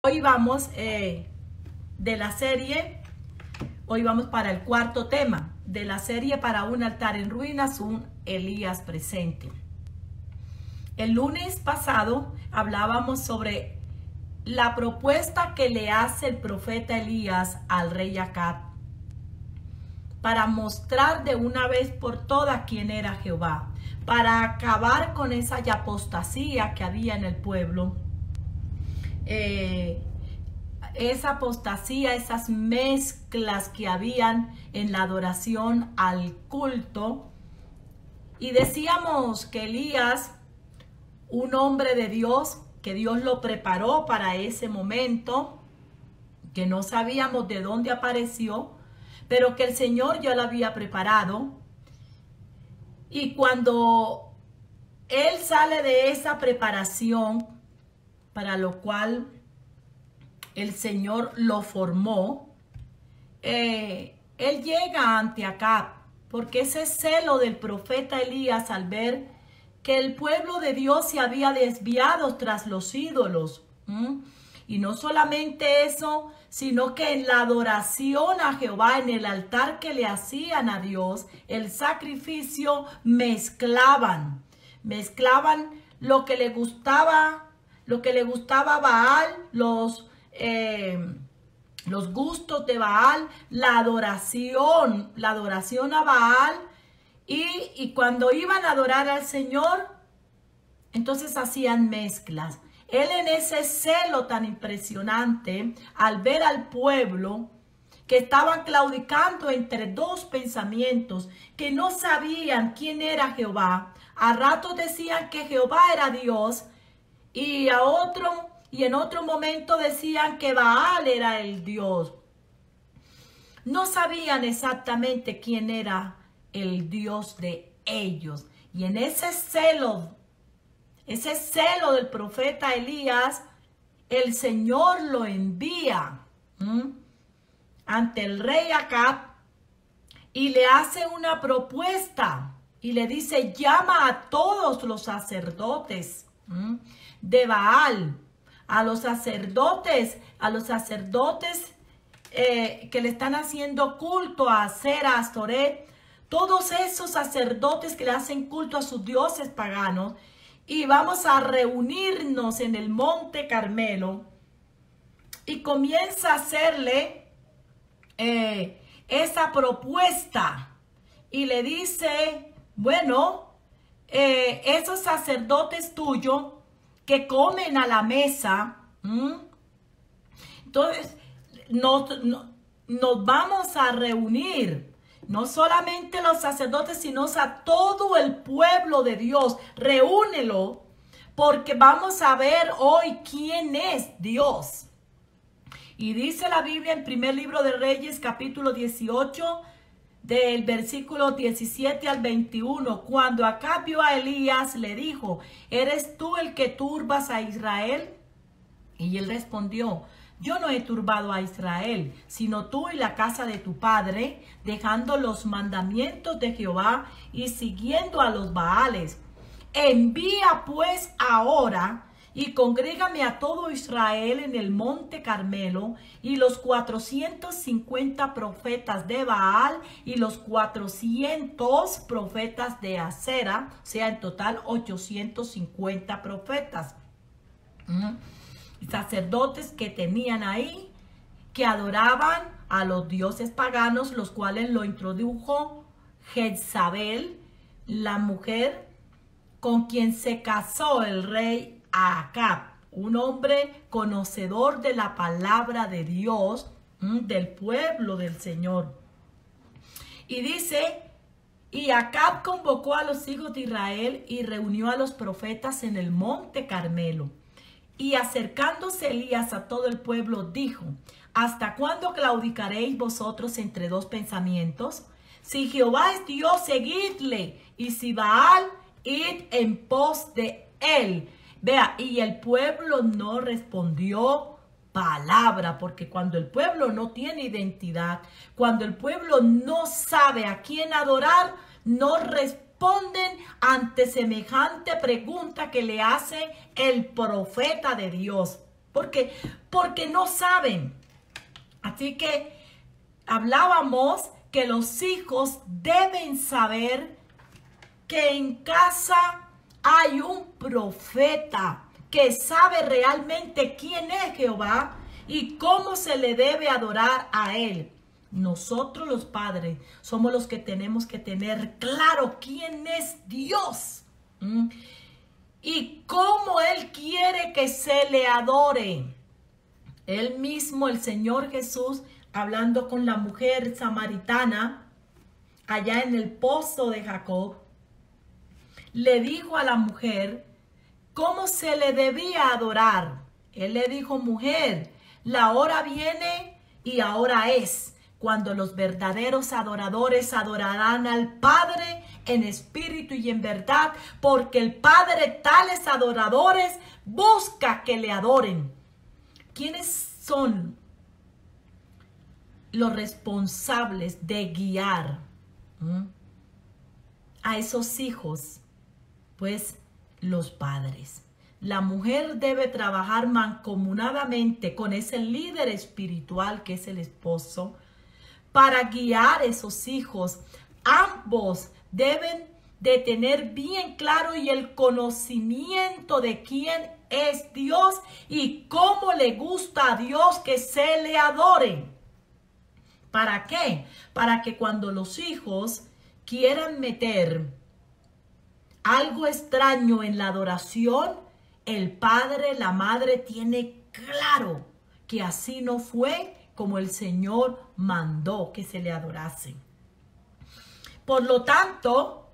Hoy vamos de la serie, hoy vamos para el cuarto tema de la serie Para un altar en ruinas, un Elías presente. El lunes pasado hablábamos sobre la propuesta que le hace el profeta Elías al rey Acab para mostrar de una vez por todas quién era Jehová, para acabar con esa apostasía que había en el pueblo. Esa apostasía, esas mezclas que habían en la adoración al culto. Y decíamos que Elías, un hombre de Dios, que Dios lo preparó para ese momento, que no sabíamos de dónde apareció, pero que el Señor ya lo había preparado. Y cuando él sale de esa preparación, para lo cual el Señor lo formó, él llega ante Acab, porque ese celo del profeta Elías al ver que el pueblo de Dios se había desviado tras los ídolos. Y no solamente eso, sino que en la adoración a Jehová, en el altar que le hacían a Dios, el sacrificio, mezclaban lo que le gustaba a Baal, los gustos de Baal, la adoración a Baal, y cuando iban a adorar al Señor, entonces hacían mezclas. Él, en ese celo tan impresionante, al ver al pueblo que estaban claudicando entre dos pensamientos, que no sabían quién era Jehová, a ratos decían que Jehová era Dios, y en otro momento decían que Baal era el Dios. No sabían exactamente quién era el Dios de ellos. Y en ese celo del profeta Elías, el Señor lo envía ante el rey Acab y le hace una propuesta y le dice: llama a todos los sacerdotes de Baal, a los sacerdotes que le están haciendo culto a Acera, a Astoret, todos esos sacerdotes que le hacen culto a sus dioses paganos, y vamos a reunirnos en el Monte Carmelo. Y comienza a hacerle esa propuesta y le dice: bueno, esos sacerdotes tuyos que comen a la mesa, entonces nos vamos a reunir, no solamente los sacerdotes, sino a todo el pueblo de Dios. Reúnelo, porque vamos a ver hoy quién es Dios. Y dice la Biblia en primer libro de Reyes, capítulo 18, del versículo 17 al 21, cuando Acab vio a Elías, le dijo: ¿eres tú el que turbas a Israel? Y él respondió: yo no he turbado a Israel, sino tú y la casa de tu padre, dejando los mandamientos de Jehová y siguiendo a los Baales. Envía pues ahora y congrégame a todo Israel en el Monte Carmelo, y los 450 profetas de Baal y los 400 profetas de Acera, o sea, en total 850 profetas. Sacerdotes que tenían ahí, que adoraban a los dioses paganos, los cuales lo introdujo Jezabel, la mujer con quien se casó el rey Acab, un hombre conocedor de la palabra de Dios, del pueblo del Señor. Y dice: y Acab convocó a los hijos de Israel y reunió a los profetas en el Monte Carmelo. Y acercándose Elías a todo el pueblo, dijo: ¿hasta cuándo claudicaréis vosotros entre dos pensamientos? Si Jehová es Dios, seguidle, y si Baal, id en pos de él. Vea, y el pueblo no respondió palabra, porque cuando el pueblo no tiene identidad, cuando el pueblo no sabe a quién adorar, no responden ante semejante pregunta que le hace el profeta de Dios. porque no saben. Así que hablábamos que los hijos deben saber que en casa hay un profeta que sabe realmente quién es Jehová y cómo se le debe adorar a él. Nosotros los padres somos los que tenemos que tener claro quién es Dios y cómo Él quiere que se le adore. Él mismo, el Señor Jesús, hablando con la mujer samaritana allá en el pozo de Jacob, le dijo a la mujer cómo se le debía adorar. Él le dijo: mujer, la hora viene y ahora es, cuando los verdaderos adoradores adorarán al Padre en espíritu y en verdad, porque el Padre tales adoradores busca que le adoren. ¿Quiénes son los responsables de guiar a esos hijos? Pues los padres. La mujer debe trabajar mancomunadamente con ese líder espiritual que es el esposo para guiar a esos hijos. Ambos deben de tener bien claro y el conocimiento de quién es Dios y cómo le gusta a Dios que se le adore. ¿Para qué? Para que cuando los hijos quieran meter algo extraño en la adoración, el padre, la madre tiene claro que así no fue como el Señor mandó que se le adorase. Por lo tanto,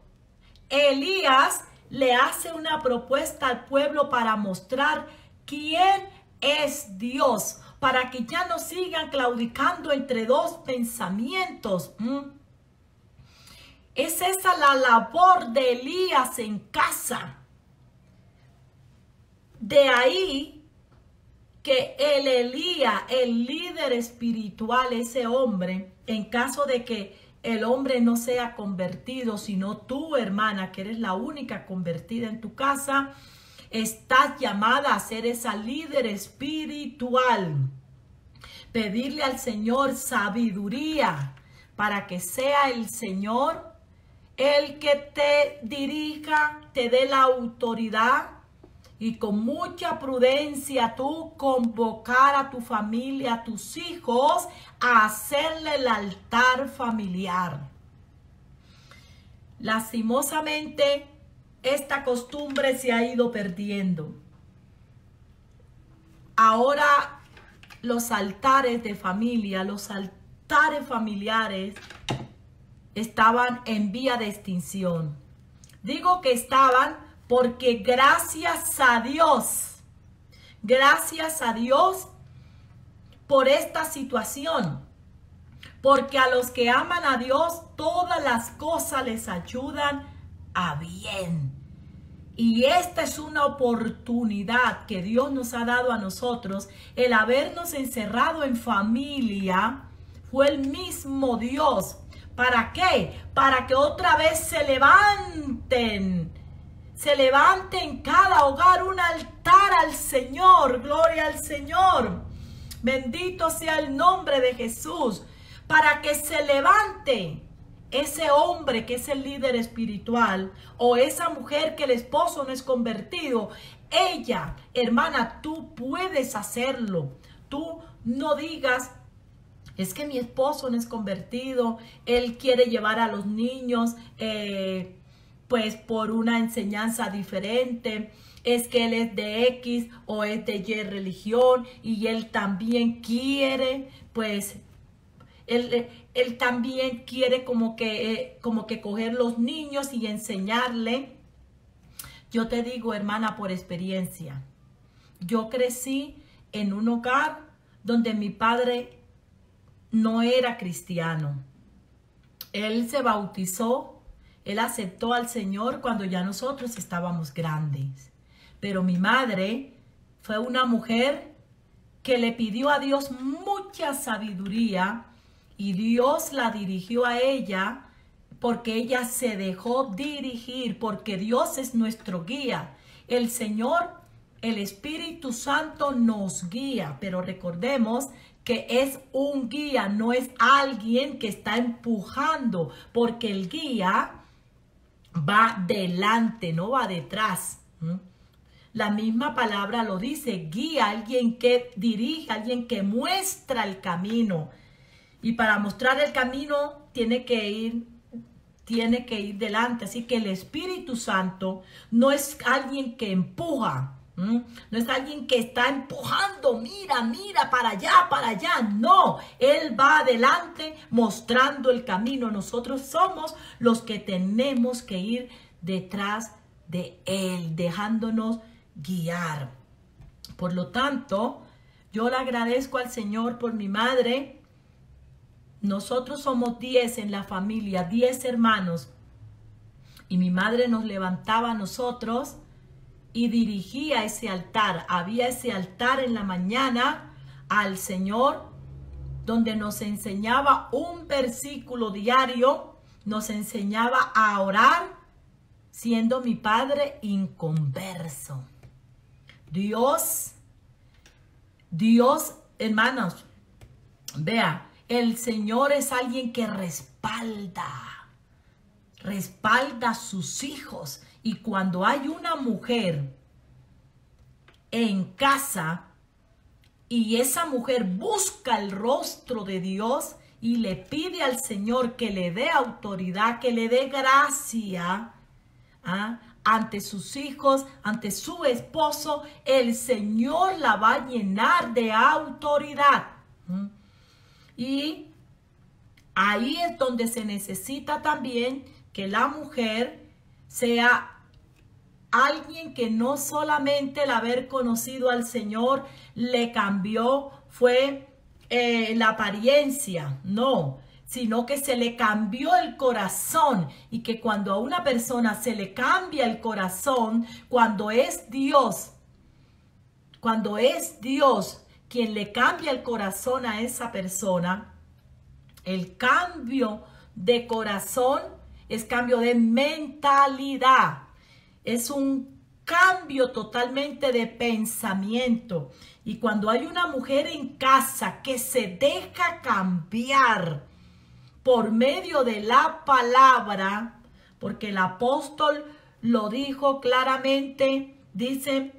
Elías le hace una propuesta al pueblo para mostrar quién es Dios, para que ya no sigan claudicando entre dos pensamientos. Es esa la labor de Elías en casa. De ahí que el Elías, el líder espiritual, ese hombre, en caso de que el hombre no sea convertido, sino tú, hermana, que eres la única convertida en tu casa, estás llamada a ser esa líder espiritual. Pedirle al Señor sabiduría para que sea el Señor el que te dirija, te dé la autoridad y con mucha prudencia tú convocar a tu familia, a tus hijos, a hacerle el altar familiar. Lastimosamente, esta costumbre se ha ido perdiendo. Ahora los altares de familia, los altares familiares estaban en vía de extinción. Digo que estaban porque gracias a Dios por esta situación, porque a los que aman a Dios todas las cosas les ayudan a bien. Y esta es una oportunidad que Dios nos ha dado a nosotros, el habernos encerrado en familia. Fue el mismo Dios. ¿Para qué? Para que otra vez se levante en cada hogar un altar al Señor. Gloria al Señor. Bendito sea el nombre de Jesús. Para que se levante ese hombre que es el líder espiritual o esa mujer que el esposo no es convertido. Ella, hermana, tú puedes hacerlo. Tú no digas: es que mi esposo no es convertido, él quiere llevar a los niños pues por una enseñanza diferente, es que él es de X o es de Y religión y él también quiere, pues, él también quiere como que coger los niños y enseñarle. Yo te digo, hermana, por experiencia, yo crecí en un hogar donde mi padre no era cristiano. Él se bautizó, él aceptó al Señor cuando ya nosotros estábamos grandes. Pero mi madre fue una mujer que le pidió a Dios mucha sabiduría y Dios la dirigió a ella porque ella se dejó dirigir, porque Dios es nuestro guía. El Señor el Espíritu Santo nos guía, pero recordemos que es un guía, no es alguien que está empujando, porque el guía va delante, no va detrás. La misma palabra lo dice, guía, alguien que dirige, alguien que muestra el camino. Y para mostrar el camino tiene que ir delante. Así que el Espíritu Santo no es alguien que empuja, no es alguien que está empujando, mira, para allá. No, Él va adelante mostrando el camino. Nosotros somos los que tenemos que ir detrás de Él, dejándonos guiar. Por lo tanto, yo le agradezco al Señor por mi madre. Nosotros somos 10 en la familia, 10 hermanos. Y mi madre nos levantaba a nosotros y dirigía ese altar. Había ese altar en la mañana al Señor, donde nos enseñaba un versículo diario, nos enseñaba a orar, siendo mi padre inconverso. Dios, hermanos, vea, el Señor es alguien que respalda a sus hijos. Y cuando hay una mujer en casa y esa mujer busca el rostro de Dios y le pide al Señor que le dé autoridad, que le dé gracia, ante sus hijos, ante su esposo, el Señor la va a llenar de autoridad. Y ahí es donde se necesita también que la mujer sea alguien que no solamente el haber conocido al Señor le cambió, fue la apariencia, no, sino que se le cambió el corazón, y que cuando a una persona se le cambia el corazón, cuando es Dios quien le cambia el corazón a esa persona, el cambio de corazón es cambio de mentalidad, es un cambio totalmente de pensamiento. Y cuando hay una mujer en casa que se deja cambiar por medio de la palabra, porque el apóstol lo dijo claramente, dice: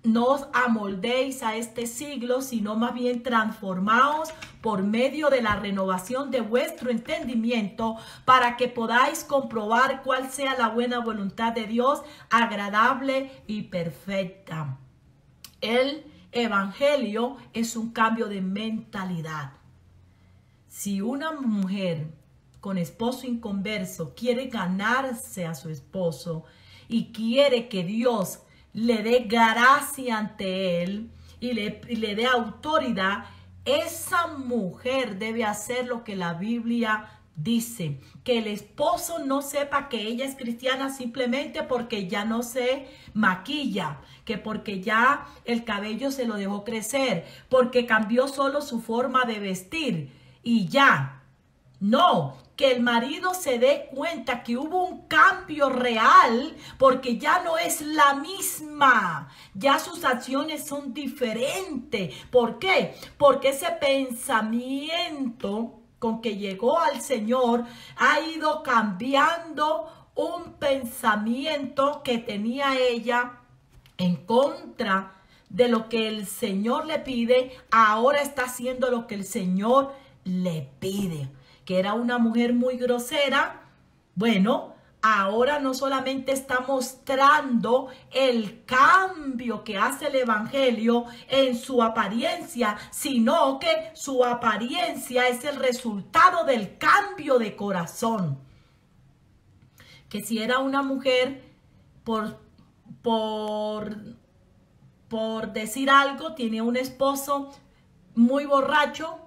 no os amoldéis a este siglo, sino más bien transformaos por medio de la renovación de vuestro entendimiento, para que podáis comprobar cuál sea la buena voluntad de Dios, agradable y perfecta. El evangelio es un cambio de mentalidad. Si una mujer con esposo inconverso quiere ganarse a su esposo y quiere que Dios le dé gracia ante él y le dé autoridad, esa mujer debe hacer lo que la Biblia dice. Que el esposo no sepa que ella es cristiana simplemente porque ya no se maquilla, que porque ya el cabello se lo dejó crecer, porque cambió solo su forma de vestir y ya. No, que el marido se dé cuenta que hubo un cambio real, porque ya no es la misma, ya sus acciones son diferentes. ¿Por qué? Porque ese pensamiento con que llegó al Señor ha ido cambiando un pensamiento que tenía ella en contra de lo que el Señor le pide. Ahora está haciendo lo que el Señor le pide. Que era una mujer muy grosera, bueno, ahora no solamente está mostrando el cambio que hace el evangelio en su apariencia, sino que su apariencia es el resultado del cambio de corazón. Que si era una mujer, por decir algo, tiene un esposo muy borracho,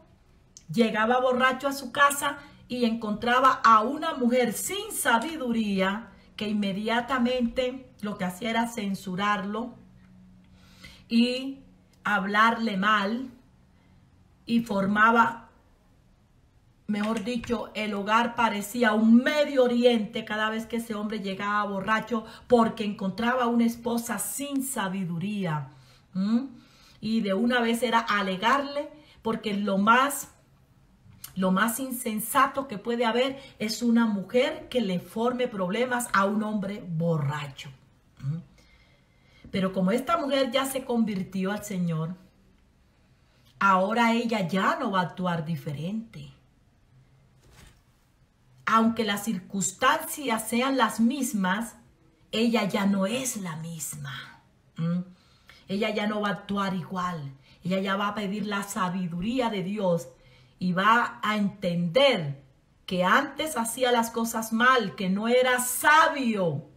llegaba borracho a su casa y encontraba a una mujer sin sabiduría, que inmediatamente lo que hacía era censurarlo y hablarle mal, y formaba mejor dicho, el hogar parecía un Medio Oriente cada vez que ese hombre llegaba borracho, porque encontraba una esposa sin sabiduría. Y de una vez era alegarle, porque lo más insensato que puede haber es una mujer que le forme problemas a un hombre borracho. Pero como esta mujer ya se convirtió al Señor, ahora ella ya no va a actuar diferente. Aunque las circunstancias sean las mismas, ella ya no es la misma. Ella ya no va a actuar igual. Ella ya va a pedir la sabiduría de Dios y va a entender que antes hacía las cosas mal, que no era sabio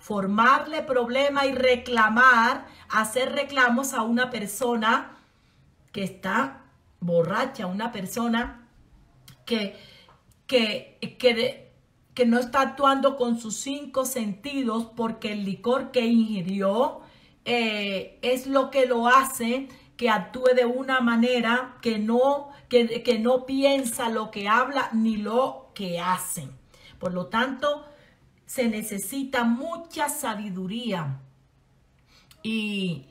formarle problema y reclamar, hacer reclamos a una persona que está borracha, una persona que no está actuando con sus 5 sentidos, porque el licor que ingirió es lo que lo hace que actúe de una manera que no piensa lo que habla ni lo que hace. Por lo tanto, se necesita mucha sabiduría y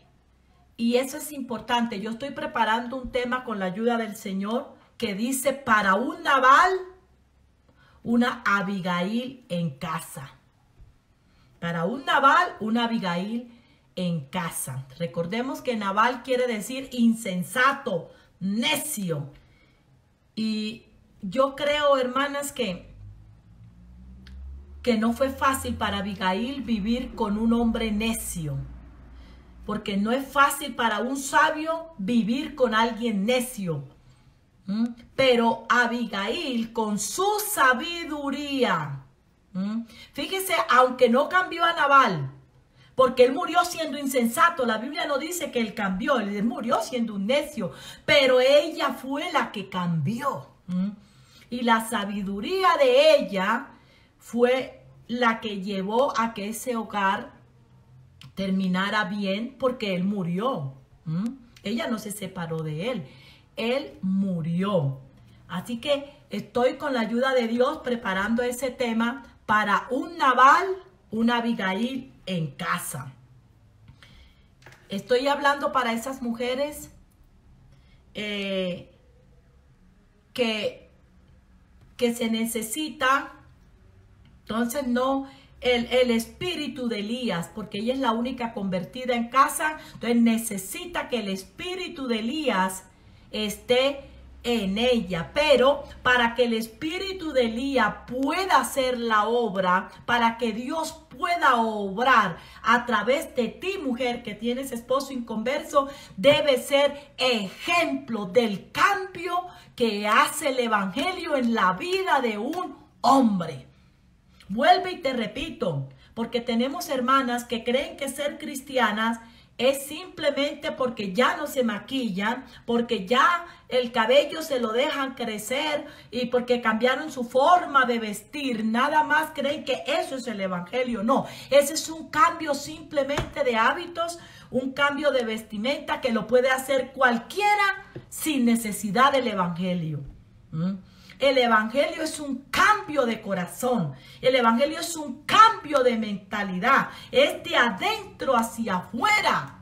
eso es importante. Yo estoy preparando un tema con la ayuda del Señor que dice: para un Nabal, una Abigail en casa. Para un Nabal, una Abigail en casa. Recordemos que Nabal quiere decir insensato, necio. Y yo creo, hermanas, que no fue fácil para Abigail vivir con un hombre necio. Porque no es fácil para un sabio vivir con alguien necio. Pero Abigail, con su sabiduría, fíjese, aunque no cambió a Nabal, porque él murió siendo insensato, la Biblia no dice que él cambió, él murió siendo un necio, pero ella fue la que cambió. Y la sabiduría de ella fue la que llevó a que ese hogar terminara bien, porque él murió. Ella no se separó de él. Él murió. Así que estoy con la ayuda de Dios preparando ese tema para un Nabal, una Abigail en casa. Estoy hablando para esas mujeres que se necesita, entonces no el espíritu de Elías, porque ella es la única convertida en casa, entonces necesita que el espíritu de Elías esté en ella. Pero para que el espíritu de Elías pueda hacer la obra, para que Dios pueda obrar a través de ti, mujer que tienes esposo inconverso, debe ser ejemplo del cambio que hace el evangelio en la vida de un hombre. Vuelve y te repito, porque tenemos hermanas que creen que ser cristianas es simplemente porque ya no se maquillan, porque ya el cabello se lo dejan crecer y porque cambiaron su forma de vestir. Nada más creen que eso es el evangelio. No, ese es un cambio simplemente de hábitos, un cambio de vestimenta que lo puede hacer cualquiera sin necesidad del evangelio. El evangelio es un cambio de corazón. El evangelio es un cambio de mentalidad. Es de adentro hacia afuera.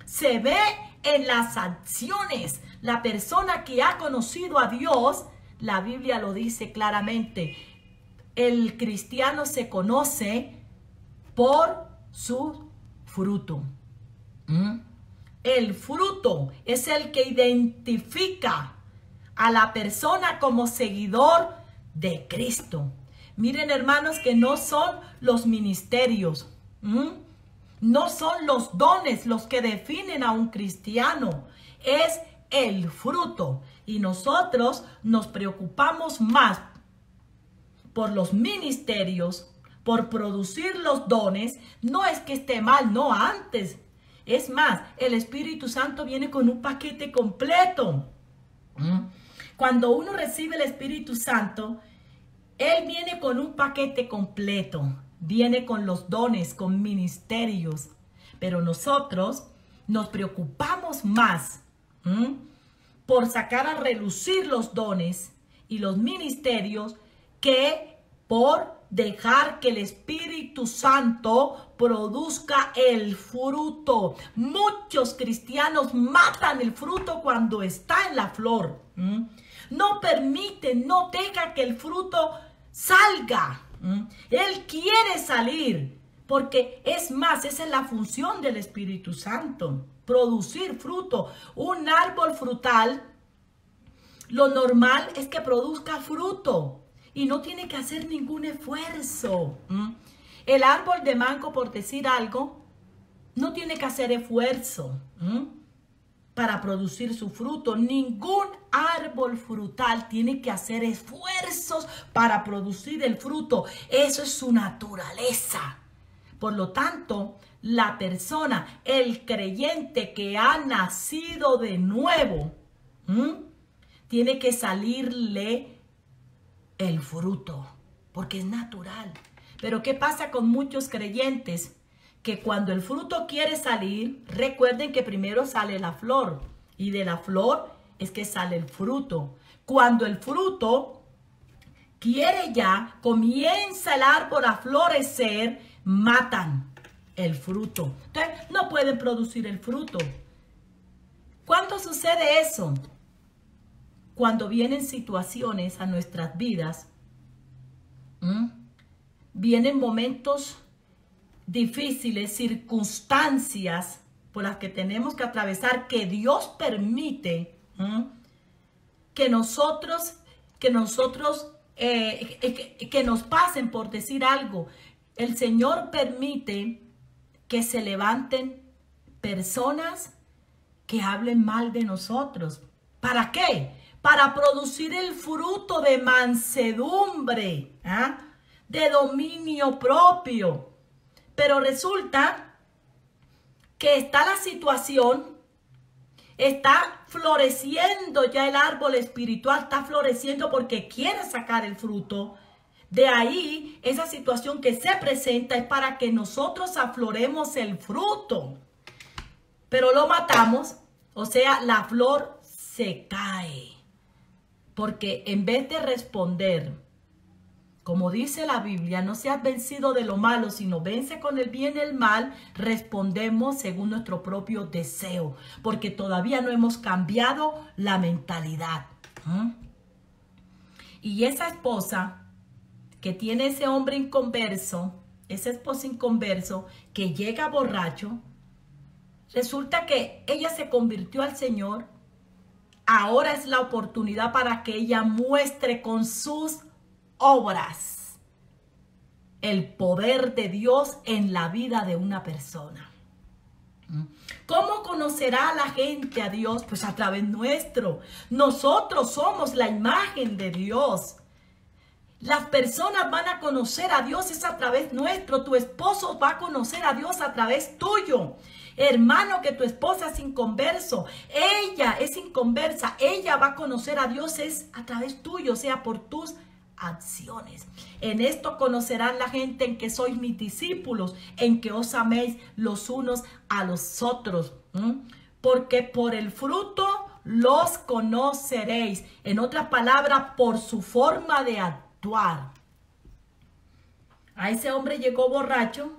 Se ve en las acciones. La persona que ha conocido a Dios, la Biblia lo dice claramente, el cristiano se conoce por su fruto. El fruto es el que identifica a la persona como seguidor de Cristo. Miren, hermanos, que no son los ministerios, no son los dones los que definen a un cristiano, es el fruto. Y nosotros nos preocupamos más por los ministerios, por producir los dones. No es que esté mal, no, antes. Es más, el Espíritu Santo viene con un paquete completo. Cuando uno recibe el Espíritu Santo, Él viene con un paquete completo. Viene con los dones, con ministerios. Pero nosotros nos preocupamos más por sacar a relucir los dones y los ministerios que por dejar que el Espíritu Santo produzca el fruto. Muchos cristianos matan el fruto cuando está en la flor. No permiten, no deja que el fruto salga. Él quiere salir, porque es más, esa es la función del Espíritu Santo, producir fruto. Un árbol frutal, lo normal es que produzca fruto y no tiene que hacer ningún esfuerzo. El árbol de mango, por decir algo, no tiene que hacer esfuerzo para producir su fruto. Ningún árbol frutal tiene que hacer esfuerzos para producir el fruto. Eso es su naturaleza. Por lo tanto, la persona, el creyente que ha nacido de nuevo, tiene que salirle el fruto, porque es natural. Pero ¿qué pasa con muchos creyentes? Que cuando el fruto quiere salir, recuerden que primero sale la flor, y de la flor es que sale el fruto. Cuando el fruto quiere ya, comienza el árbol a florecer, matan el fruto. Entonces, no pueden producir el fruto. ¿Cuándo sucede eso? Cuando vienen situaciones a nuestras vidas, vienen momentos difíciles, circunstancias por las que tenemos que atravesar, que Dios permite que nosotros nos pasen, por decir algo. El Señor permite que se levanten personas que hablen mal de nosotros. ¿Para qué? Para producir el fruto de mansedumbre, de dominio propio. Pero resulta que está la situación, está floreciendo ya el árbol espiritual, está floreciendo porque quiere sacar el fruto. De ahí, esa situación que se presenta es para que nosotros afloremos el fruto. Pero lo matamos, o sea, la flor se cae. Porque en vez de responder, como dice la Biblia, no seas vencido de lo malo, sino vence con el bien el mal, respondemos según nuestro propio deseo, porque todavía no hemos cambiado la mentalidad. Y esa esposa que tiene ese hombre inconverso, esa esposa inconverso que llega borracho, resulta que ella se convirtió al Señor. Ahora es la oportunidad para que ella muestre con sus obras el poder de Dios en la vida de una persona. ¿Cómo conocerá la gente a Dios? Pues a través nuestro. Nosotros somos la imagen de Dios. Las personas van a conocer a Dios es a través nuestro. Tu esposo va a conocer a Dios a través tuyo. Hermano, que tu esposa es inconverso, ella es inconversa, ella va a conocer a Dios es a través tuyo, o sea, por tus acciones. En esto conocerán la gente en que sois mis discípulos, en que os améis los unos a los otros. Porque por el fruto los conoceréis. En otras palabras, por su forma de actuar. A ese hombre llegó borracho,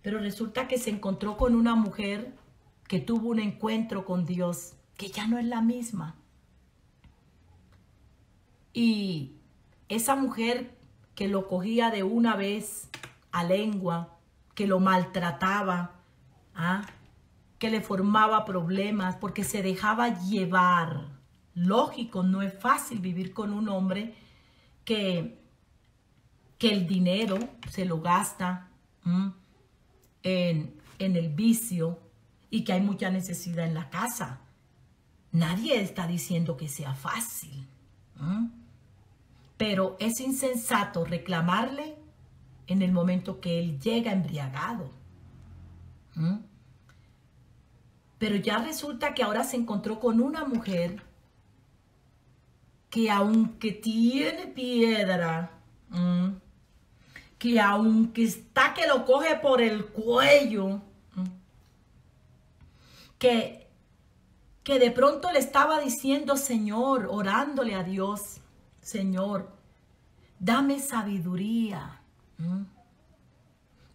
pero resulta que se encontró con una mujer que tuvo un encuentro con Dios, que ya no es la misma. Y esa mujer que lo cogía de una vez a lengua, que lo maltrataba, que le formaba problemas porque se dejaba llevar. Lógico, no es fácil vivir con un hombre que el dinero se lo gasta en el vicio y que hay mucha necesidad en la casa. Nadie está diciendo que sea fácil. Pero es insensato reclamarle en el momento que él llega embriagado. Pero ya resulta que ahora se encontró con una mujer que aunque tiene piedra, que aunque está que lo coge por el cuello, que que de pronto le estaba diciendo, Señor, orándole a Dios, Señor, dame sabiduría.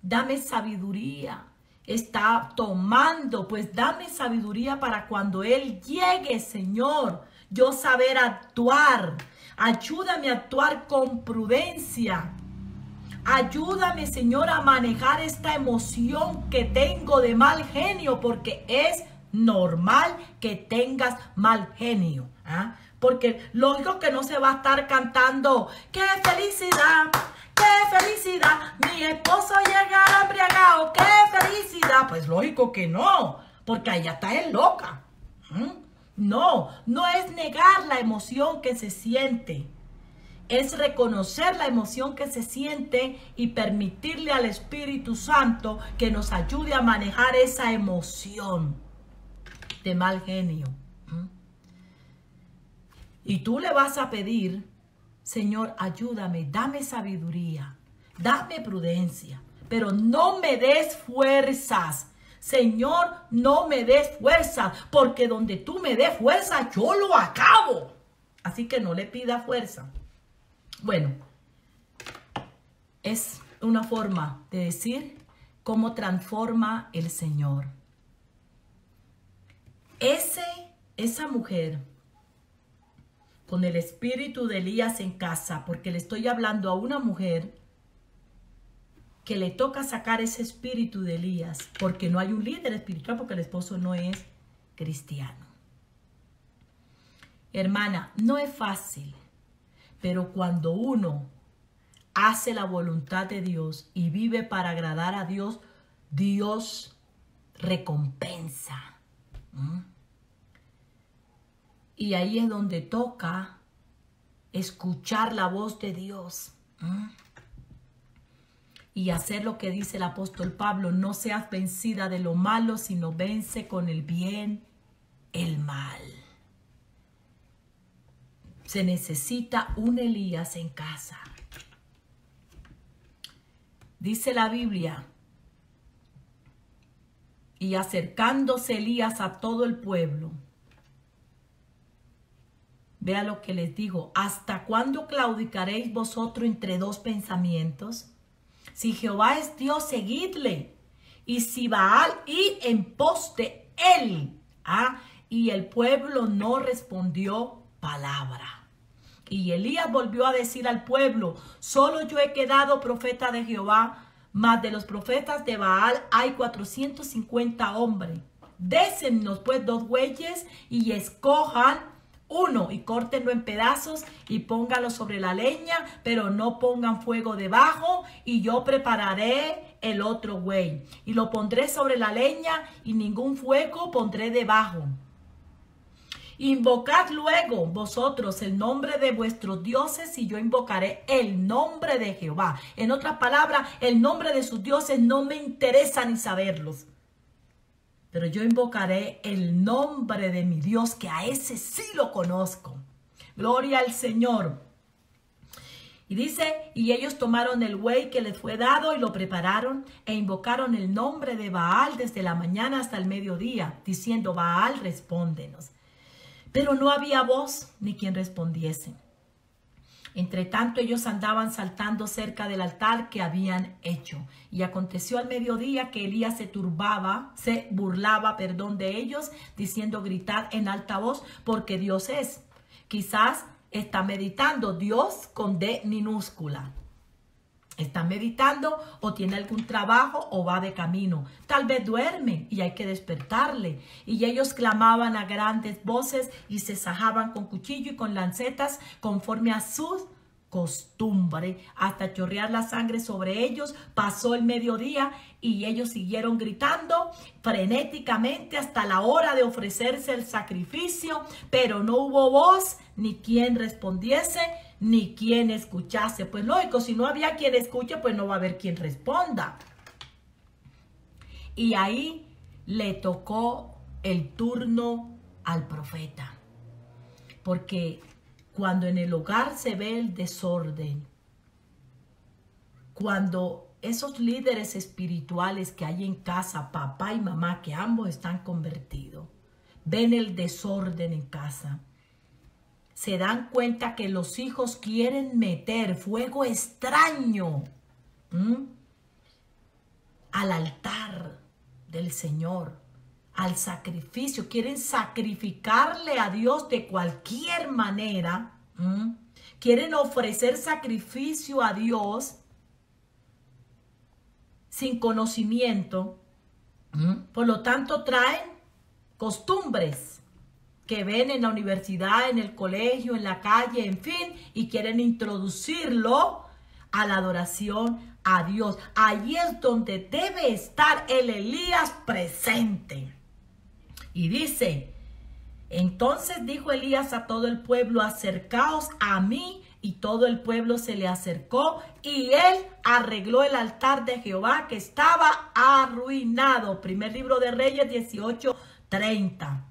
Dame sabiduría. Está tomando, pues dame sabiduría para cuando Él llegue, Señor, yo saber actuar. Ayúdame a actuar con prudencia. Ayúdame, Señor, a manejar esta emoción que tengo de mal genio, porque es normal que tengas mal genio. Porque lógico que no se va a estar cantando, ¡qué felicidad! ¡Qué felicidad! Mi esposo llegará embriagado. ¡Qué felicidad! Pues lógico que no, porque ella está en loca. No, no es negar la emoción que se siente. Es reconocer la emoción que se siente y permitirle al Espíritu Santo que nos ayude a manejar esa emoción de mal genio. Y tú le vas a pedir, Señor, ayúdame, dame sabiduría, dame prudencia, pero no me des fuerzas. Señor, no me des fuerzas, porque donde tú me des fuerza, yo lo acabo. Así que no le pida fuerza. Bueno, es una forma de decir cómo transforma el Señor. Esa mujer con el espíritu de Elías en casa, porque le estoy hablando a una mujer que le toca sacar ese espíritu de Elías, porque no hay un líder espiritual, porque el esposo no es cristiano. Hermana, no es fácil, pero cuando uno hace la voluntad de Dios y vive para agradar a Dios, Dios recompensa. Y ahí es donde toca escuchar la voz de Dios. Y hacer lo que dice el apóstol Pablo, no seas vencida de lo malo, sino vence con el bien el mal. Se necesita un Elías en casa. Dice la Biblia, y acercándose Elías a todo el pueblo, vea lo que les digo, ¿hasta cuándo claudicaréis vosotros entre dos pensamientos? Si Jehová es Dios, seguidle. Y si Baal, id en pos de él. Y el pueblo no respondió palabra. Y Elías volvió a decir al pueblo, solo yo he quedado profeta de Jehová, mas de los profetas de Baal hay 450 hombres. Désennos pues 2 bueyes y escojan uno y córtenlo en pedazos y póngalo sobre la leña, pero no pongan fuego debajo, y yo prepararé el otro buey y lo pondré sobre la leña y ningún fuego pondré debajo. Invocad luego vosotros el nombre de vuestros dioses y yo invocaré el nombre de Jehová. En otras palabras, el nombre de sus dioses no me interesa ni saberlos. Pero yo invocaré el nombre de mi Dios, que a ese sí lo conozco. Gloria al Señor. Y dice, y ellos tomaron el buey que les fue dado y lo prepararon e invocaron el nombre de Baal desde la mañana hasta el mediodía, diciendo, Baal, respóndenos. Pero no había voz ni quien respondiese. Entre tanto ellos andaban saltando cerca del altar que habían hecho. Y aconteció al mediodía que Elías se burlaba de ellos, diciendo, gritad en alta voz, porque Dios es. Quizás está meditando, Dios con D minúscula. Está meditando o tiene algún trabajo o va de camino. Tal vez duerme y hay que despertarle. Y ellos clamaban a grandes voces y se sajaban con cuchillo y con lancetas conforme a su costumbre, hasta chorrear la sangre sobre ellos. Pasó el mediodía y ellos siguieron gritando frenéticamente hasta la hora de ofrecerse el sacrificio, pero no hubo voz ni quien respondiese ni quien escuchase. Pues lógico, si no había quien escuche, pues no va a haber quien responda. Y ahí le tocó el turno al profeta, porque cuando en el hogar se ve el desorden, cuando esos líderes espirituales que hay en casa, papá y mamá, que ambos están convertidos, ven el desorden en casa. Se dan cuenta que los hijos quieren meter fuego extraño al altar del Señor, al sacrificio. Quieren sacrificarle a Dios de cualquier manera. Quieren ofrecer sacrificio a Dios sin conocimiento. Por lo tanto, traen costumbres que ven en la universidad, en el colegio, en la calle, en fin, y quieren introducirlo a la adoración a Dios. Allí es donde debe estar el Elías presente. Y dice, entonces dijo Elías a todo el pueblo, acercaos a mí. Y todo el pueblo se le acercó y él arregló el altar de Jehová que estaba arruinado. Primer libro de Reyes 18:30.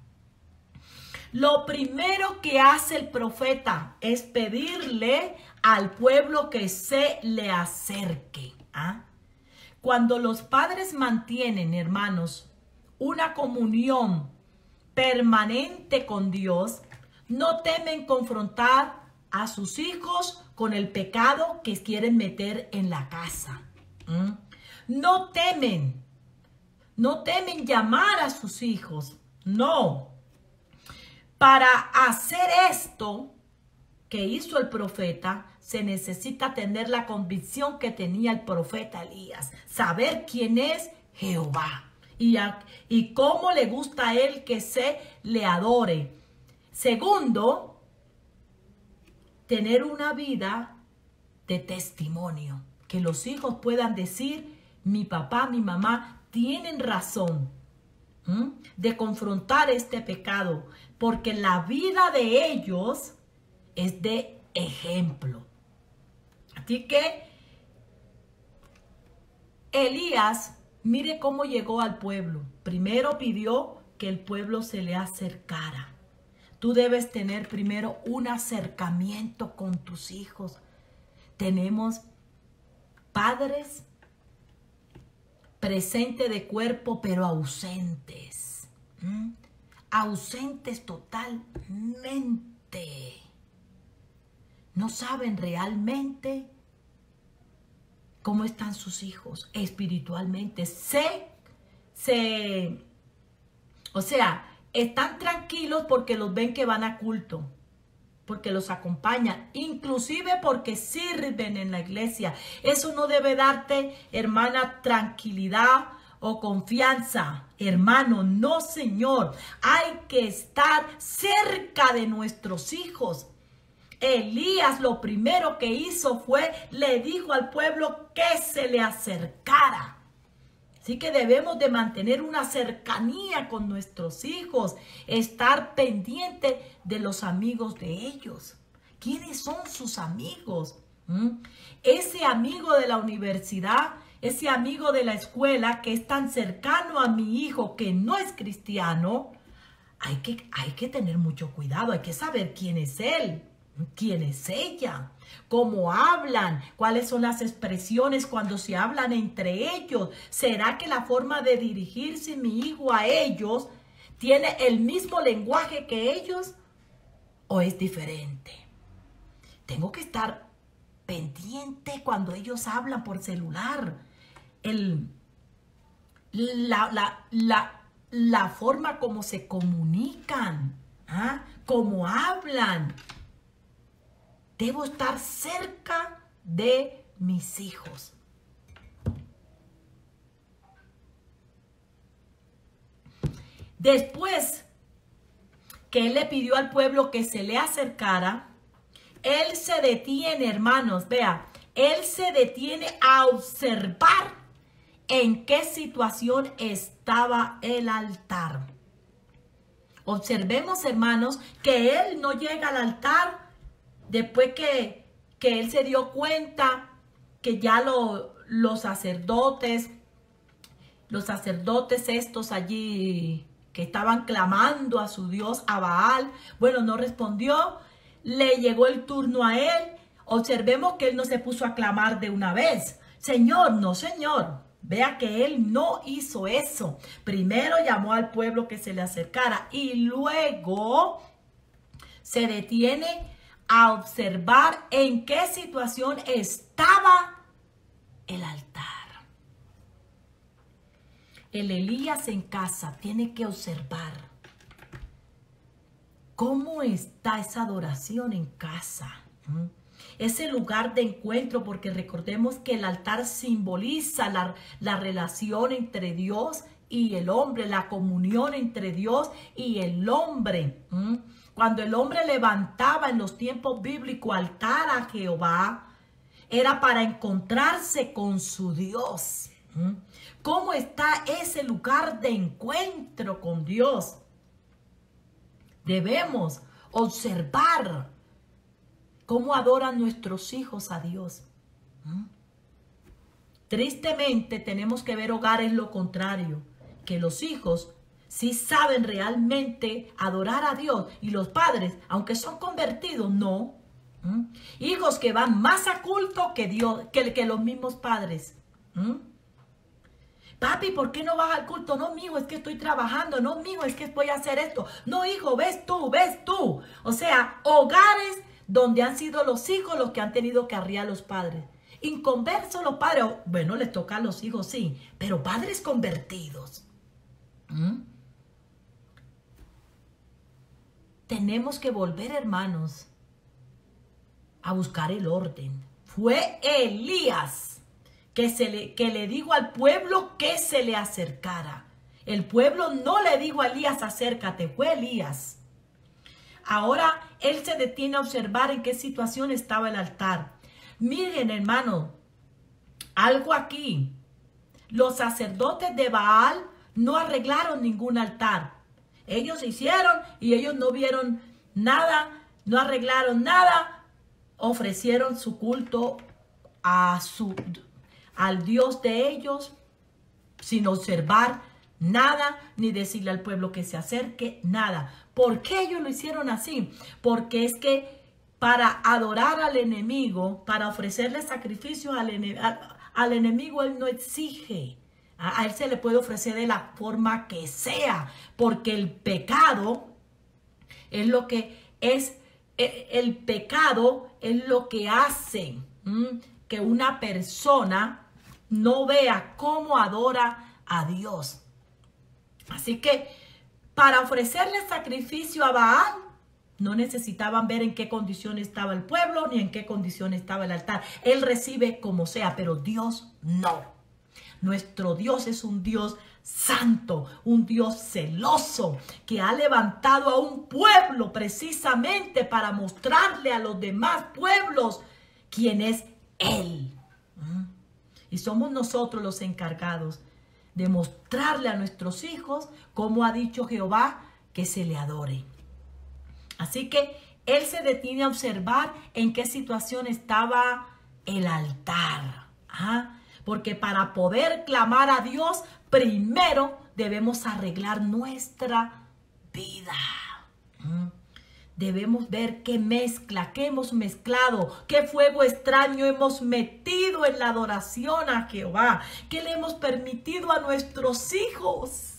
Lo primero que hace el profeta es pedirle al pueblo que se le acerque. Cuando los padres mantienen, hermanos, una comunión permanente con Dios, no temen confrontar a sus hijos con el pecado que quieren meter en la casa. No temen llamar a sus hijos. No. Para hacer esto que hizo el profeta, se necesita tener la convicción que tenía el profeta Elías. Saber quién es Jehová y cómo le gusta a él que se le adore. Segundo, tener una vida de testimonio. Que los hijos puedan decir, mi papá, mi mamá tienen razón de confrontar este pecado. Porque la vida de ellos es de ejemplo. Así que Elías, mire cómo llegó al pueblo. Primero pidió que el pueblo se le acercara. Tú debes tener primero un acercamiento con tus hijos. Tenemos padres presentes de cuerpo, pero ausentes. Ausentes totalmente. No saben realmente cómo están sus hijos espiritualmente. Están tranquilos porque los ven que van a culto, porque los acompañan, inclusive porque sirven en la iglesia. Eso no debe darte, hermana, tranquilidad o confianza. Hermano, no, señor. Hay que estar cerca de nuestros hijos. Elías lo primero que hizo fue, le dijo al pueblo que se le acercara. Así que debemos de mantener una cercanía con nuestros hijos, estar pendiente de los amigos de ellos. ¿Quiénes son sus amigos? Ese amigo de la universidad, ese amigo de la escuela que es tan cercano a mi hijo que no es cristiano, hay que tener mucho cuidado, hay que saber quién es él. ¿Quién es ella? ¿Cómo hablan? ¿Cuáles son las expresiones cuando se hablan entre ellos? ¿Será que la forma de dirigirse mi hijo a ellos tiene el mismo lenguaje que ellos o es diferente? Tengo que estar pendiente cuando ellos hablan por celular. La forma como se comunican, cómo hablan. Debo estar cerca de mis hijos. Después que él le pidió al pueblo que se le acercara, él se detiene, hermanos, vea, él se detiene a observar en qué situación estaba el altar. Observemos, hermanos, que él no llega al altar después que él se dio cuenta que ya los sacerdotes estos allí que estaban clamando a su Dios, a Baal, bueno, no respondió, le llegó el turno a él. Observemos que él no se puso a clamar de una vez. Señor, no, señor, Vea que él no hizo eso. Primero llamó al pueblo que se le acercara y luego se detiene a observar en qué situación estaba el altar. El Elías en casa tiene que observar cómo está esa adoración en casa. Ese lugar de encuentro, porque recordemos que el altar simboliza la relación entre Dios y el hombre, la comunión entre Dios y el hombre. Cuando el hombre levantaba en los tiempos bíblicos altar a Jehová, era para encontrarse con su Dios. ¿Cómo está ese lugar de encuentro con Dios? Debemos observar cómo adoran nuestros hijos a Dios. Tristemente tenemos que ver hogares lo contrario, que los hijos sí saben realmente adorar a Dios y los padres, aunque son convertidos, no. Hijos que van más a culto que Dios, que los mismos padres. Papi, ¿por qué no vas al culto? No, mijo, es que estoy trabajando. No, mijo, es que voy a hacer esto. No, hijo, ves tú, ves tú. O sea, hogares donde han sido los hijos los que han tenido que arriar a los padres. Inconversos los padres, bueno, les toca a los hijos, sí, pero padres convertidos. Tenemos que volver, hermanos, a buscar el orden. Fue Elías que le dijo al pueblo que se le acercara. El pueblo no le dijo a Elías, acércate, fue Elías. Ahora él se detiene a observar en qué situación estaba el altar. Miren, hermano, algo aquí. Los sacerdotes de Baal no arreglaron ningún altar. Ellos hicieron y ellos no vieron nada, no arreglaron nada. Ofrecieron su culto al Dios de ellos sin observar nada, ni decirle al pueblo que se acerque, nada. ¿Por qué ellos lo hicieron así? Porque es que para adorar al enemigo, para ofrecerle sacrificios al enemigo, él no exige. A él se le puede ofrecer de la forma que sea, porque el pecado es lo que es, el pecado es lo que hace que una persona no vea cómo adora a Dios. Así que para ofrecerle sacrificio a Baal, no necesitaban ver en qué condición estaba el pueblo, ni en qué condición estaba el altar. Él recibe como sea, pero Dios no. Nuestro Dios es un Dios santo, un Dios celoso, que ha levantado a un pueblo precisamente para mostrarle a los demás pueblos quién es Él. Y somos nosotros los encargados de mostrarle a nuestros hijos cómo ha dicho Jehová que se le adore. Así que él se detiene a observar en qué situación estaba el altar. Porque para poder clamar a Dios, primero debemos arreglar nuestra vida. Debemos ver qué mezcla, qué hemos mezclado, qué fuego extraño hemos metido en la adoración a Jehová, qué le hemos permitido a nuestros hijos.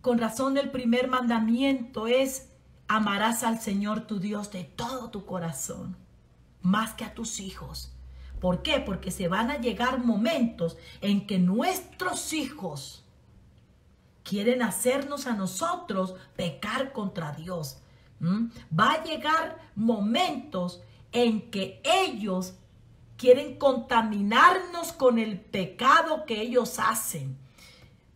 Con razón, el primer mandamiento es: amarás al Señor tu Dios de todo tu corazón, más que a tus hijos. ¿Por qué? Porque se van a llegar momentos en que nuestros hijos quieren hacernos a nosotros pecar contra Dios. Va a llegar momentos en que ellos quieren contaminarnos con el pecado que ellos hacen.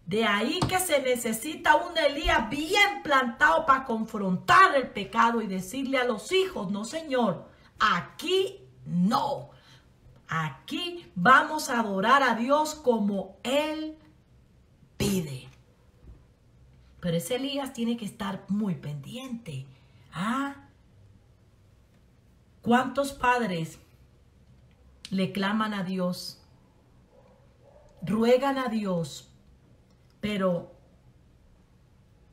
De ahí que se necesita un Elías bien plantado para confrontar el pecado y decirle a los hijos: no, Señor, aquí no. Aquí vamos a adorar a Dios como Él pide. Pero ese Elías tiene que estar muy pendiente. ¿Cuántos padres le claman a Dios? Ruegan a Dios, pero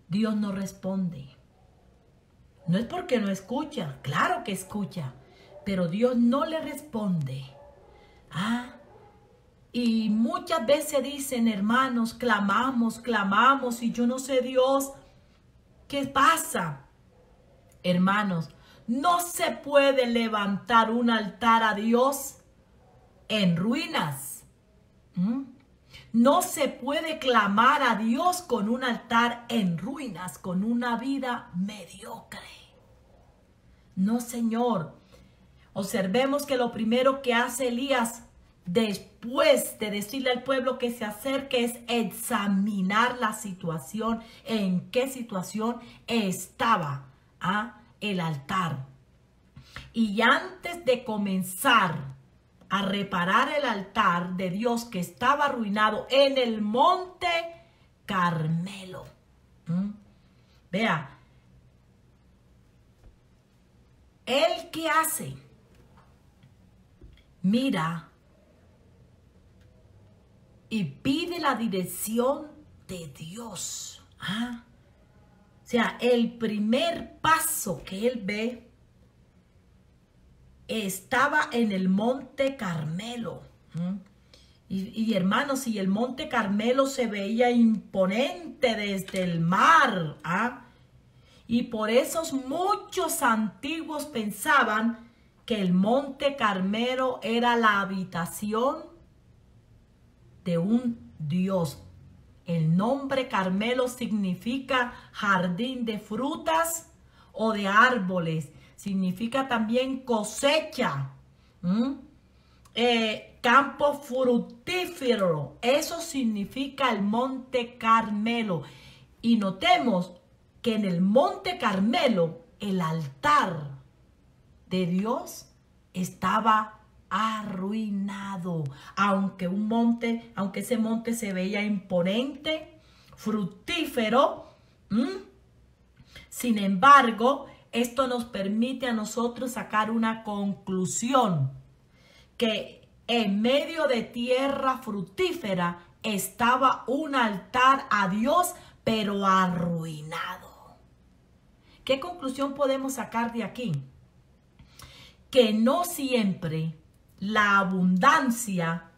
Dios no responde. No es porque no escucha, claro que escucha, pero Dios no le responde. Y muchas veces dicen, hermanos, clamamos, clamamos, y yo no sé, Dios, ¿qué pasa? Hermanos, no se puede levantar un altar a Dios en ruinas. No se puede clamar a Dios con un altar en ruinas, con una vida mediocre. No, Señor. Observemos que lo primero que hace Elías después de decirle al pueblo que se acerque es examinar la situación, en qué situación estaba el altar. Y antes de comenzar a reparar el altar de Dios que estaba arruinado en el monte Carmelo. Vea, ¿él qué hace? Mira y pide la dirección de Dios. O sea, el primer paso que él ve estaba en el monte Carmelo. Y hermanos, si el monte Carmelo se veía imponente desde el mar, y por eso muchos antiguos pensaban que el monte Carmelo era la habitación de un Dios. El nombre Carmelo significa jardín de frutas o de árboles. Significa también cosecha, campo fructífero. Eso significa el monte Carmelo. Y notemos que en el monte Carmelo el altar de Dios estaba arruinado. Aunque ese monte se veía imponente, fructífero, sin embargo, esto nos permite a nosotros sacar una conclusión, que en medio de tierra fructífera estaba un altar a Dios, pero arruinado. ¿Qué conclusión podemos sacar de aquí? Que no siempre la abundancia,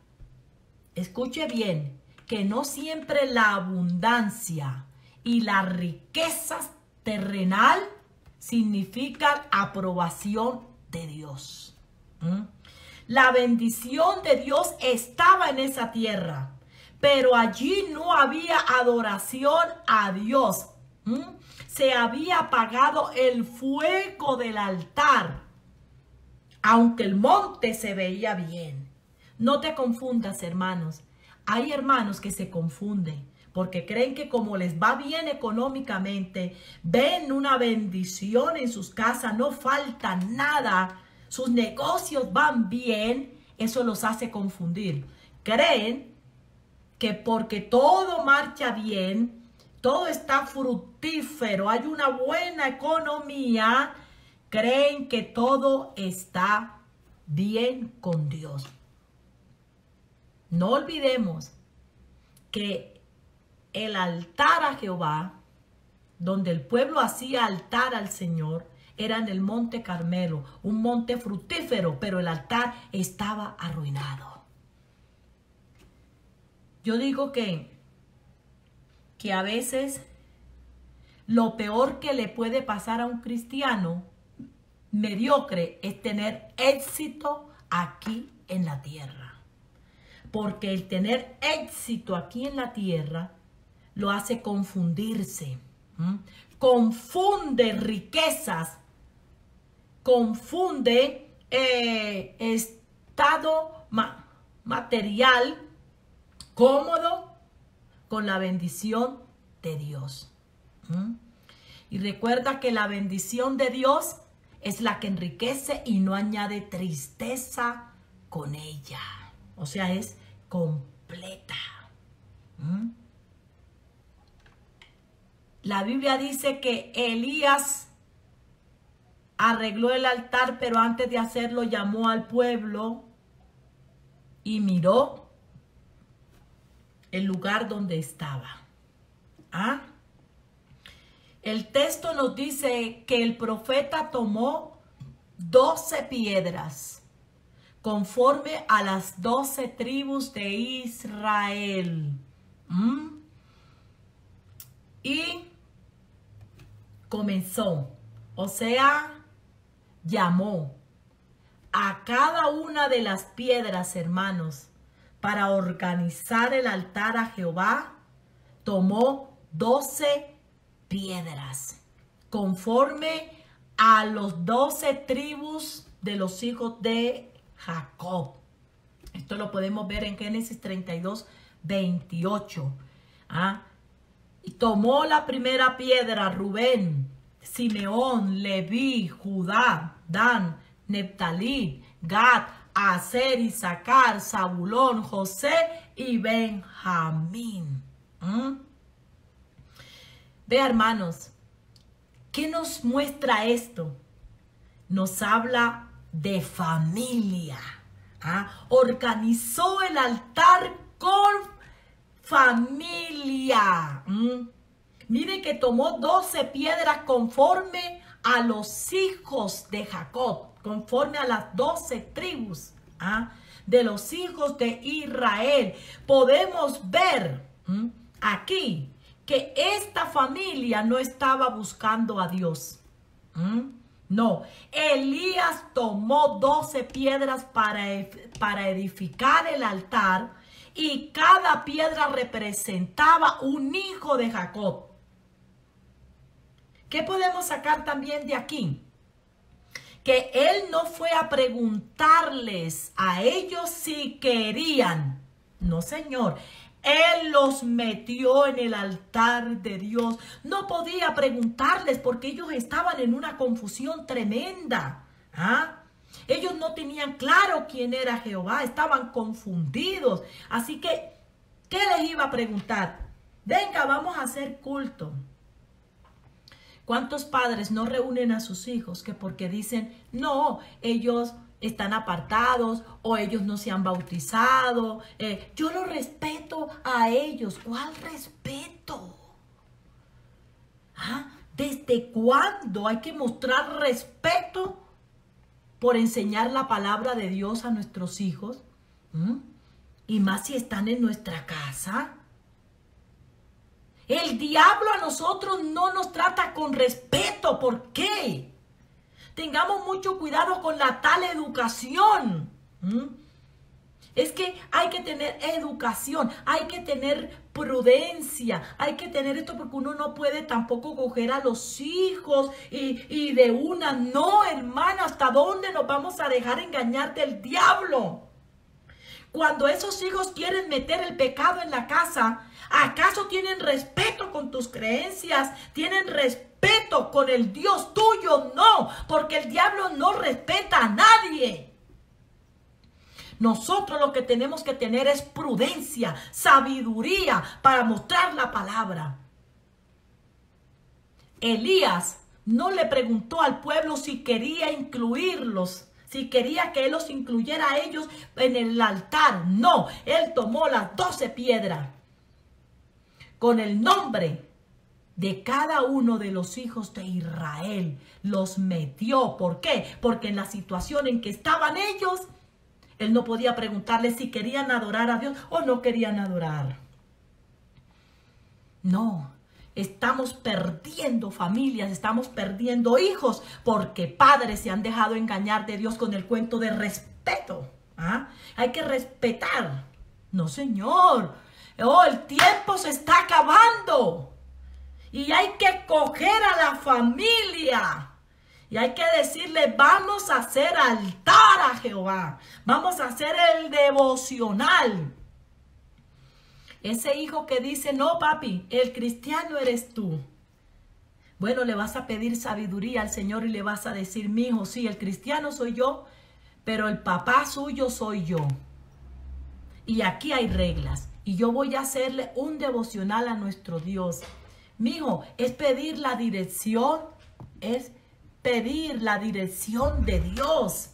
escuche bien, que no siempre la abundancia y las riquezas terrenal significan aprobación de Dios. La bendición de Dios estaba en esa tierra, pero allí no había adoración a Dios. Se había apagado el fuego del altar, aunque el monte se veía bien. No te confundas, hermanos. Hay hermanos que se confunden porque creen que como les va bien económicamente, ven una bendición en sus casas, no falta nada, sus negocios van bien, eso los hace confundir. Creen que porque todo marcha bien, todo está fructífero, hay una buena economía, creen que todo está bien con Dios. No olvidemos que el altar a Jehová, donde el pueblo hacía altar al Señor, era en el monte Carmelo, un monte fructífero, pero el altar estaba arruinado. Yo digo que a veces lo peor que le puede pasar a un cristiano mediocre es tener éxito aquí en la tierra. Porque el tener éxito aquí en la tierra lo hace confundirse. Confunde riquezas, confunde estado material cómodo con la bendición de Dios. Y recuerda que la bendición de Dios es la que enriquece y no añade tristeza con ella. O sea, es completa. La Biblia dice que Elías arregló el altar, pero antes de hacerlo llamó al pueblo y miró el lugar donde estaba. El texto nos dice que el profeta tomó 12 piedras conforme a las 12 tribus de Israel. Y comenzó, o sea, llamó a cada una de las piedras, hermanos, para organizar el altar a Jehová. Tomó 12 piedras, conforme a los 12 tribus de los hijos de Jacob. Esto lo podemos ver en Génesis 32, 28. Y tomó la primera piedra Rubén, Simeón, Leví, Judá, Dan, Neftalí, Gad, Aser, Isaacar, Zabulón, José y Benjamín. Vea, hermanos, ¿qué nos muestra esto? Nos habla de familia. Organizó el altar con familia. Miren que tomó 12 piedras conforme a los hijos de Jacob, conforme a las 12 tribus de los hijos de Israel. Podemos ver aquí que esta familia no estaba buscando a Dios. No, Elías tomó 12 piedras para edificar el altar, y cada piedra representaba un hijo de Jacob. ¿Qué podemos sacar también de aquí? Que él no fue a preguntarles a ellos si querían. No, Señor. Él los metió en el altar de Dios. No podía preguntarles porque ellos estaban en una confusión tremenda. Ellos no tenían claro quién era Jehová. Estaban confundidos. Así que, ¿qué les iba a preguntar? Venga, vamos a hacer culto. ¿Cuántos padres no reúnen a sus hijos que porque dicen, no, ellos están apartados o ellos no se han bautizado? Yo los respeto a ellos. ¿Cuál respeto? ¿Desde cuándo hay que mostrar respeto por enseñar la palabra de Dios a nuestros hijos? Y más si están en nuestra casa. El diablo a nosotros no nos trata con respeto. ¿Por qué? Tengamos mucho cuidado con la tal educación. Es que hay que tener educación, hay que tener prudencia, hay que tener esto porque uno no puede tampoco coger a los hijos y de una. No, hermana, ¿hasta dónde nos vamos a dejar engañar del diablo? Cuando esos hijos quieren meter el pecado en la casa, ¿acaso tienen respeto con tus creencias? ¿Tienen respeto con el Dios tuyo? No, porque el diablo no respeta a nadie. Nosotros lo que tenemos que tener es prudencia, sabiduría para mostrar la palabra. Elías no le preguntó al pueblo si quería incluirlos, si quería que él los incluyera a ellos en el altar. No, él tomó las 12 piedras con el nombre de cada uno de los hijos de Israel. Los metió. ¿Por qué? Porque en la situación en que estaban ellos, él no podía preguntarles si querían adorar a Dios o no querían adorar. No, estamos perdiendo familias, estamos perdiendo hijos porque padres se han dejado engañar de Dios con el cuento de respeto. Hay que respetar. No, Señor. El tiempo se está acabando. Y hay que coger a la familia. Y hay que decirle, vamos a hacer altar a Jehová. Vamos a hacer el devocional. Ese hijo que dice, no papi, el cristiano eres tú. Bueno, le vas a pedir sabiduría al Señor y le vas a decir, mi hijo, sí, el cristiano soy yo, pero el papá suyo soy yo. Y aquí hay reglas. Y yo voy a hacerle un devocional a nuestro Dios. Mi hijo, es pedir la dirección, de Dios.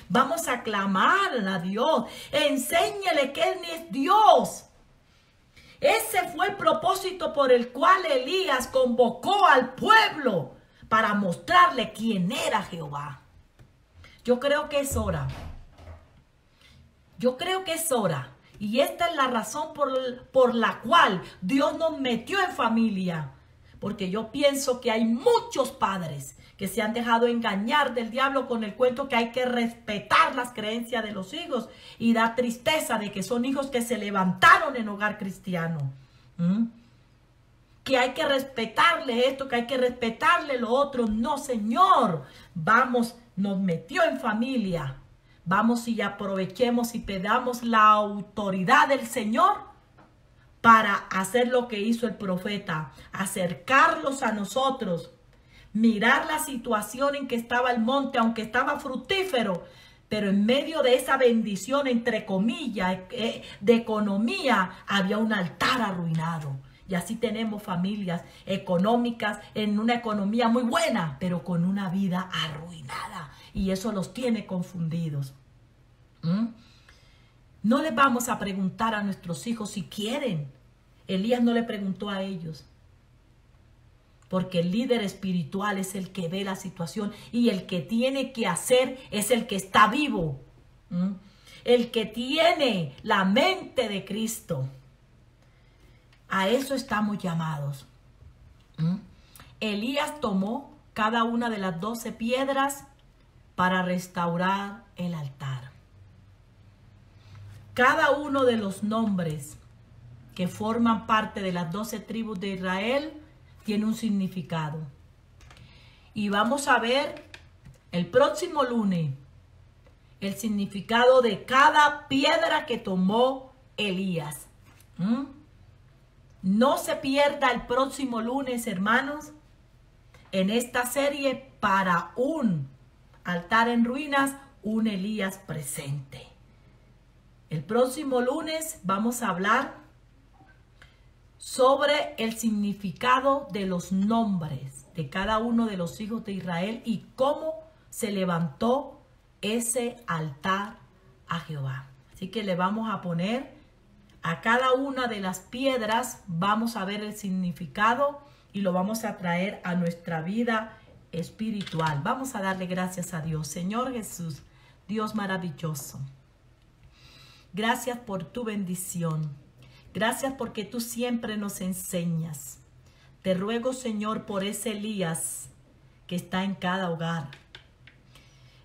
Vamos a clamar a Dios. Enséñele que Él es Dios. Ese fue el propósito por el cual Elías convocó al pueblo para mostrarle quién era Jehová. Yo creo que es hora Yo creo que es hora. Y esta es la razón por la cual Dios nos metió en familia. Porque yo pienso que hay muchos padres que se han dejado engañar del diablo con el cuento que hay que respetar las creencias de los hijos. Y da tristeza de que son hijos que se levantaron en hogar cristiano. Que hay que respetarle esto, que hay que respetarle lo otro. No, Señor. Vamos, nos metió en familia. Vamos y aprovechemos y pedamos la autoridad del Señor para hacer lo que hizo el profeta, acercarlos a nosotros, mirar la situación en que estaba el monte, aunque estaba fructífero, pero en medio de esa bendición, entre comillas, de economía, había un altar arruinado. Y así tenemos familias económicas en una economía muy buena, pero con una vida arruinada. Y eso los tiene confundidos. No les vamos a preguntar a nuestros hijos si quieren. Elías no le preguntó a ellos. Porque el líder espiritual es el que ve la situación y el que tiene que hacer es el que está vivo. El que tiene la mente de Cristo. A eso estamos llamados. Elías tomó cada una de las 12 piedras para restaurar el altar. Cada uno de los nombres que forman parte de las 12 tribus de Israel tiene un significado. Y vamos a ver el próximo lunes el significado de cada piedra que tomó Elías. No se pierda el próximo lunes, hermanos, en esta serie para un altar en ruinas, un Elías presente. El próximo lunes vamos a hablar sobre el significado de los nombres de cada uno de los hijos de Israel y cómo se levantó ese altar a Jehová. Así que le vamos a poner a cada una de las piedras, vamos a ver el significado y lo vamos a traer a nuestra vida espiritual. Vamos a darle gracias a Dios. Señor Jesús, Dios maravilloso. Gracias por tu bendición. Gracias porque tú siempre nos enseñas. Te ruego, Señor, por ese Elías que está en cada hogar.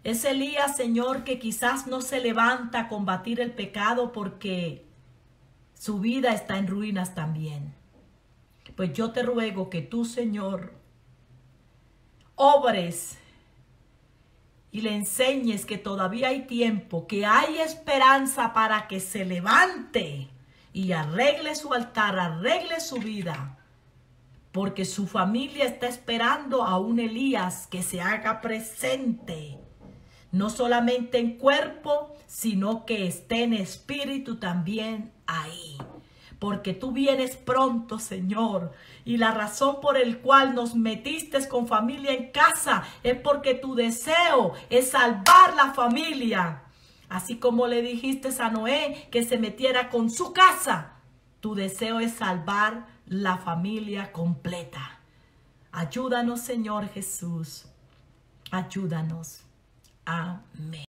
Ese Elías, Señor, que quizás no se levanta a combatir el pecado porque su vida está en ruinas también. Pues yo te ruego que tú, Señor, obres y le enseñes que todavía hay tiempo, que hay esperanza para que se levante y arregle su altar, arregle su vida. Porque su familia está esperando a un Elías que se haga presente. No solamente en cuerpo, sino que esté en espíritu también ahí. Porque tú vienes pronto, Señor. Y la razón por el cual nos metiste con familia en casa es porque tu deseo es salvar la familia. Así como le dijiste a Noé que se metiera con su casa, tu deseo es salvar la familia completa. Ayúdanos, Señor Jesús. Ayúdanos. Amén.